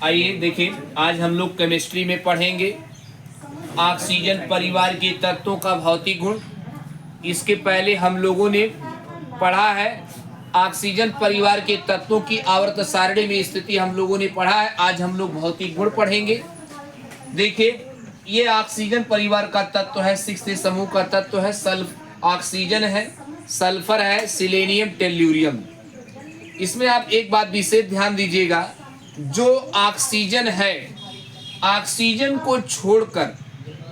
आइए देखिए, आज हम लोग केमिस्ट्री में पढ़ेंगे ऑक्सीजन परिवार के तत्वों का भौतिक गुण। इसके पहले हम लोगों ने पढ़ा है ऑक्सीजन परिवार के तत्वों की आवर्त सारणी में स्थिति हम लोगों ने पढ़ा है। आज हम लोग भौतिक गुण पढ़ेंगे। देखिए, ये ऑक्सीजन परिवार का तत्व है, 6 समूह का तत्व है। ऑक्सीजन है, सल्फर है, सिलेनियम, टेल्यूरियम। इसमें आप एक बात विशेष ध्यान दीजिएगा, जो ऑक्सीजन है, ऑक्सीजन को छोड़कर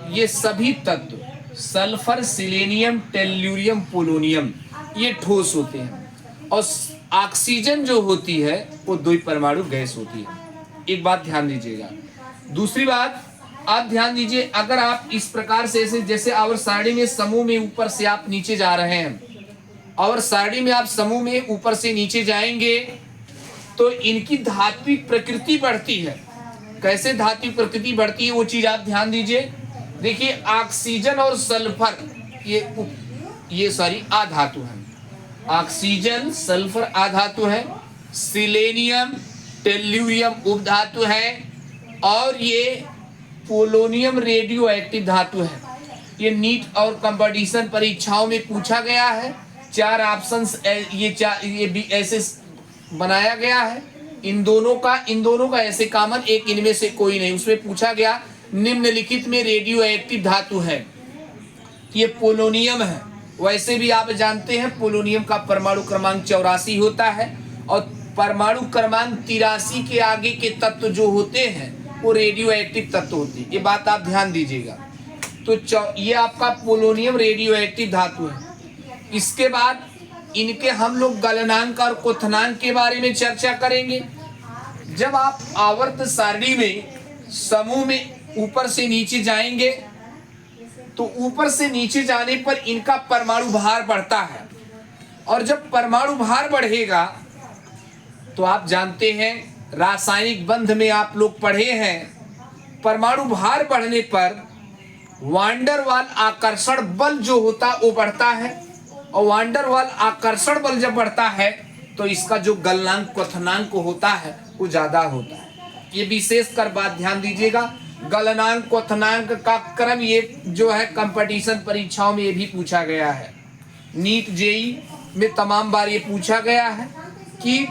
ये सभी तत्व सल्फर, सिलेनियम, टेल्यूरियम, पोलोनियम ये ठोस होते हैं और ऑक्सीजन जो होती है वो द्विपरमाणु गैस होती है। एक बात ध्यान दीजिएगा। दूसरी बात आप ध्यान दीजिए, अगर आप इस प्रकार से जैसे आवर्त सारणी में समूह में ऊपर से आप नीचे जा रहे हैं और सारणी में आप समूह में ऊपर से नीचे जाएंगे तो इनकी धात्विक प्रकृति बढ़ती है। कैसे धात्विक प्रकृति बढ़ती है वो चीज आप ध्यान दीजिए। देखिए, ऑक्सीजन और सल्फर ये आधातु है। ऑक्सीजन सल्फर आधातु है, सिलेनियम टेल्यूरियम उपधातु है और ये पोलोनियम रेडियो एक्टिव धातु है। ये नीट और कंपटीशन परीक्षाओं में पूछा गया है। 4 ऑप्शंस ये भी ऐसे बनाया गया है। इन दोनों का ऐसे कॉमन एक इनमें से कोई नहीं। उसमें पूछा गया निम्नलिखित में रेडियो एक्टिव धातु है, ये पोलोनियम है। वैसे भी आप जानते हैं पोलोनियम का परमाणु क्रमांक 84 होता है और परमाणु क्रमांक 83 के आगे के तत्व जो होते हैं वो रेडियो एक्टिव तत्व होते हैं। ये बात आप ध्यान दीजिएगा। तो ये आपका पोलोनियम रेडियो एक्टिव धातु है। इसके बाद इनके हम लोग गलनांक और क्वथनांक के बारे में चर्चा करेंगे। जब आप आवर्त सारणी में समूह में ऊपर से नीचे जाएंगे तो ऊपर से नीचे जाने पर इनका परमाणु भार बढ़ता है और जब परमाणु भार बढ़ेगा तो आप जानते हैं रासायनिक बंध में आप लोग पढ़े हैं, परमाणु भार बढ़ने पर वांडर वाल आकर्षण बल जो होता वो बढ़ता है और वांडर वाल आकर्षण बल जब बढ़ता है तो इसका जो गलनांक क्वथनांक होता है वो ज्यादा होता है। ये विशेष कर बात ध्यान दीजिएगा। गलनांक क्वथनांक का क्रम ये जो है कंपटीशन परीक्षाओं में ये भी पूछा गया है। नीट जेई में तमाम बार ये पूछा गया है कि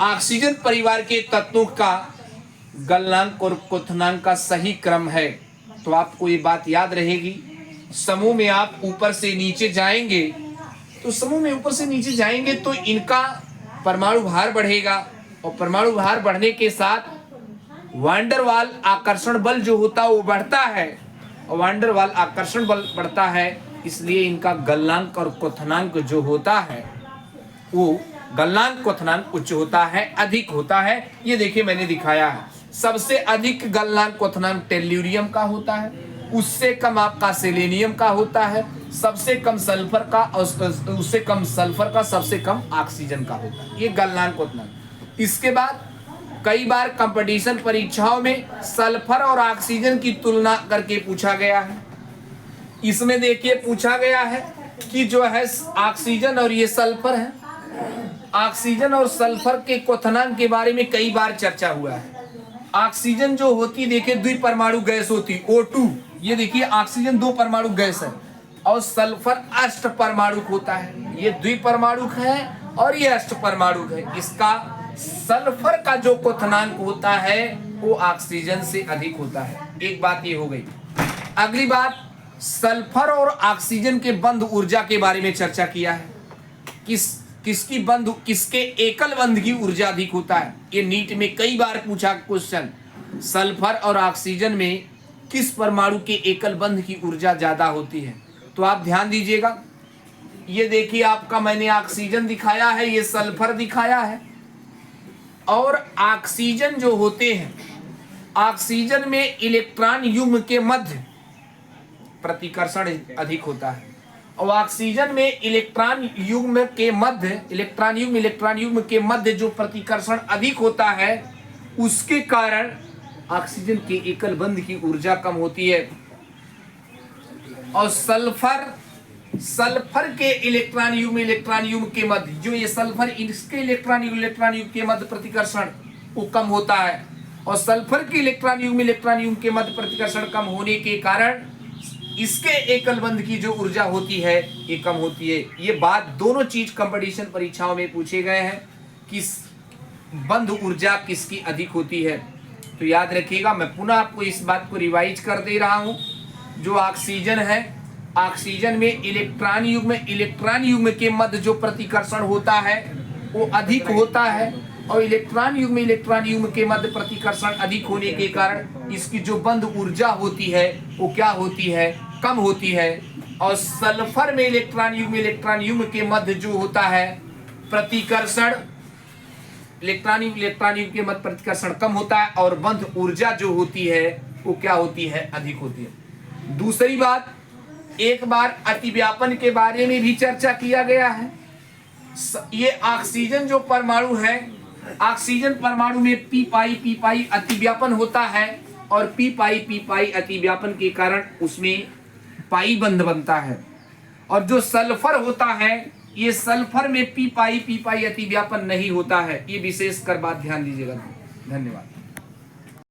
ऑक्सीजन परिवार के तत्वों का गलनांक और क्वथनांक का सही क्रम है। तो आपको ये बात याद रहेगी। समूह में आप ऊपर से नीचे जाएंगे तो इनका परमाणु भार बढ़ेगा और परमाणु भार बढ़ने के साथ वांडर वाल आकर्षण बल जो होता है वो बढ़ता है और वांडर वाल आकर्षण बल बढ़ता है, इसलिए इनका गलनांक और क्वथनांक जो होता है वो गलनांक क्वथनांक उच्च होता है, अधिक होता है। ये देखिए मैंने दिखाया है। सबसे अधिक गलनांक क्वथनांक टेल्यूरियम का होता है, उससे कम आपका सेलेनियम का होता है, सबसे कम सल्फर का और उससे कम सल्फर का, सबसे कम ऑक्सीजन का होता है। ये गलनांक क्वथनांक। इसके बाद कई बार कंपटीशन परीक्षाओं में सल्फर और ऑक्सीजन की तुलना करके पूछा गया है। इसमें देखिए पूछा गया है कि जो है ऑक्सीजन और ये सल्फर है, ऑक्सीजन और सल्फर के क्वथनांक के बारे में कई बार चर्चा हुआ है। ऑक्सीजन जो होती देखिए द्विपरमाणु गैस होती O2, ये देखिए ऑक्सीजन 2 परमाणु गैस है और सल्फर अष्टपरमाणुक होता है। ये द्विपरमाणुक है और ये अष्टपरमाणुक है। इसका सल्फर का जो क्वथनांक होता है वो ऑक्सीजन से अधिक होता है। एक बात ये हो गई। अगली बात, सल्फर और ऑक्सीजन के बंध ऊर्जा के बारे में चर्चा किया है। किसके एकल बंध की ऊर्जा अधिक होता है। ये नीट में कई बार पूछा क्वेश्चन, सल्फर और ऑक्सीजन में किस परमाणु के एकल बंध की ऊर्जा ज्यादा होती है। तो आप ध्यान दीजिएगा। ये देखिए आपका मैंने ऑक्सीजन दिखाया है, ये सल्फर दिखाया है और ऑक्सीजन जो होते हैं, ऑक्सीजन में इलेक्ट्रॉन युग्म के मध्य प्रतिकर्षण अधिक होता है और ऑक्सीजन में इलेक्ट्रॉन युग्म के मध्य जो प्रतिकर्षण अधिक होता है उसके कारण ऑक्सीजन के एकल बंध की ऊर्जा कम होती है और सल्फर के इलेक्ट्रॉन युग्म के मध्य जो ये सल्फर इसके इलेक्ट्रॉन युग्म के मध्य प्रतिकर्षण वो कम होता है, और सल्फर के इलेक्ट्रॉन युग्म इलेक्ट्रॉन युग्म के मध्य प्रतिकर्षण कम होने के कारण इसके एकल बंध की जो ऊर्जा होती है ये कम होती है। ये बात दोनों चीज कंपटीशन परीक्षाओं में पूछे गए हैं कि बंध ऊर्जा किसकी अधिक होती है। तो याद रखिएगा, मैं पुनः आपको इस बात को रिवाइज कर दे रहा हूं। जो ऑक्सीजन है, ऑक्सीजन में इलेक्ट्रॉन युग्म के मध्य जो प्रतिकर्षण होता है वो अधिक होता है, और इलेक्ट्रॉन युग्म के मध्य प्रतिकर्षण अधिक होने के कारण इसकी जो बंध ऊर्जा होती है वो क्या होती है, कम होती है। और सल्फर में इलेक्ट्रॉन युग्म के मध्य जो होता है प्रतिकर्षण, इलेक्ट्रॉन युग्म के मध्य प्रतिकर्षण कम होता है, और बंध ऊर्जा जो होती है वो क्या होती है, अधिक होती है। दूसरी बात, एक बार अतिव्यापन के बारे में भी चर्चा किया गया है। ये ऑक्सीजन जो परमाणु है, ऑक्सीजन परमाणु में पी पाई अतिव्यापन होता है, और पी पाई अतिव्यापन के कारण उसमें पाई बंध बनता है। और जो सल्फर होता है, ये सल्फर में पी पाई अतिव्यापन नहीं होता है। ये विशेषकर बात ध्यान दीजिएगा। धन्यवाद।